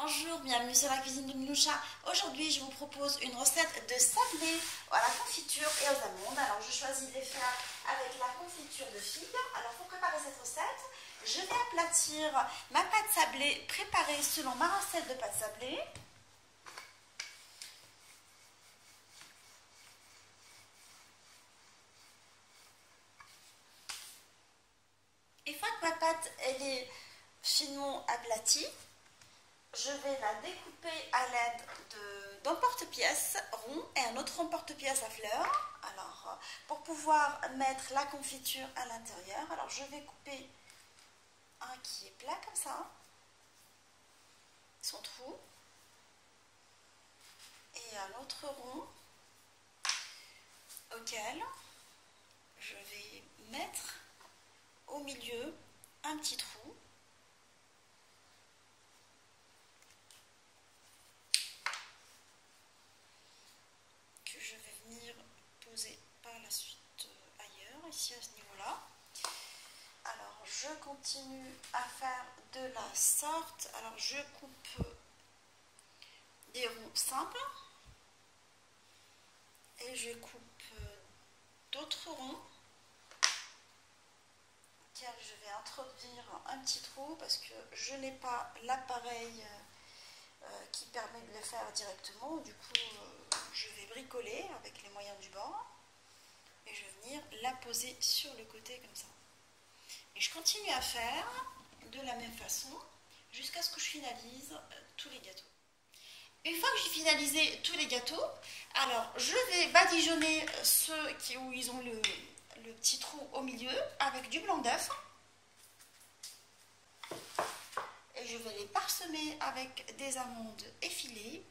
Bonjour, bienvenue sur la cuisine de Minoucha. Aujourd'hui, je vous propose une recette de sablé à la confiture et aux amandes. Alors, je choisis de les faire avec la confiture de figues. Alors, pour préparer cette recette, je vais aplatir ma pâte sablée préparée selon ma recette de pâte sablée. Une fois que ma pâte elle est finement aplatie, je vais la découper à l'aide d'un porte-pièce rond et un autre porte-pièce à fleurs. Alors, pour pouvoir mettre la confiture à l'intérieur, alors je vais couper un qui est plat comme ça, son trou, et un autre rond auquel je vais mettre au milieu un petit trou. Je vais venir poser par la suite ailleurs, ici à ce niveau-là. Alors, je continue à faire de la sorte. Alors, je coupe des ronds simples et je coupe d'autres ronds. Tiens, je vais introduire un petit trou parce que je n'ai pas l'appareil qui permet de le faire directement. Du coup, je vais bricoler avec les moyens du bord et je vais venir la poser sur le côté comme ça. Et je continue à faire de la même façon jusqu'à ce que je finalise tous les gâteaux. Une fois que j'ai finalisé tous les gâteaux, alors je vais badigeonner ceux où ils ont le petit trou au milieu avec du blanc d'œuf. Et je vais les parsemer avec des amandes effilées.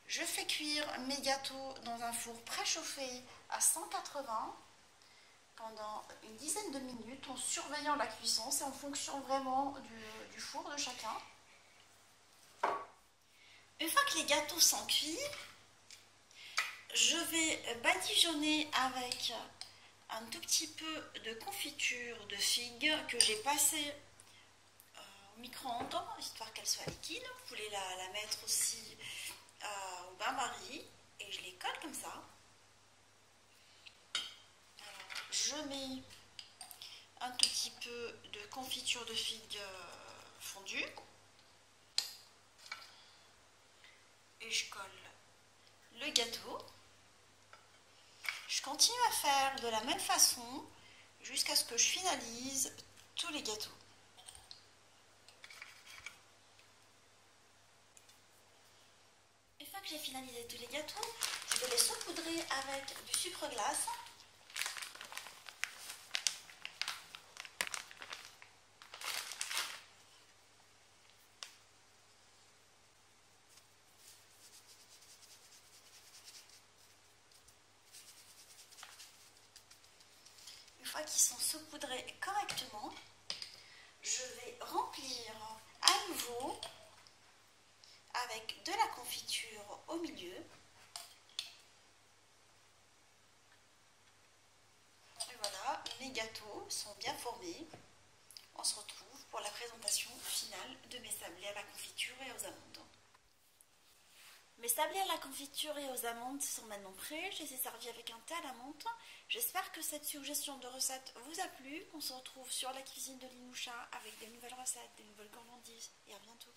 Je fais cuire mes gâteaux dans un four préchauffé à 180 pendant une dizaine de minutes en surveillant la cuisson. C'est en fonction vraiment du four de chacun. Une fois que les gâteaux sont cuits, je vais badigeonner avec un tout petit peu de confiture de figues que j'ai passé au micro-ondes, histoire qu'elle soit liquide. Vous pouvez la mettre aussi au bain-marie et je les colle comme ça. Alors, je mets un tout petit peu de confiture de figues fondue et je colle le gâteau. Je continue à faire de la même façon jusqu'à ce que je finalise tous les gâteaux. Une fois que j'ai finalisé tous les gâteaux, je vais les saupoudrer avec du sucre glace. Une fois qu'ils sont saupoudrés correctement, je vais remplir à nouveau avec de la confiture au milieu. Et voilà, mes gâteaux sont bien formés. On se retrouve pour la présentation finale de mes sablés à la confiture et aux amandes. Mes sablés à la confiture et aux amandes sont maintenant prêts. Je les ai servis avec un thé à la menthe. J'espère que cette suggestion de recette vous a plu. On se retrouve sur la cuisine de Minoucha avec des nouvelles recettes, des nouvelles gourmandises et à bientôt.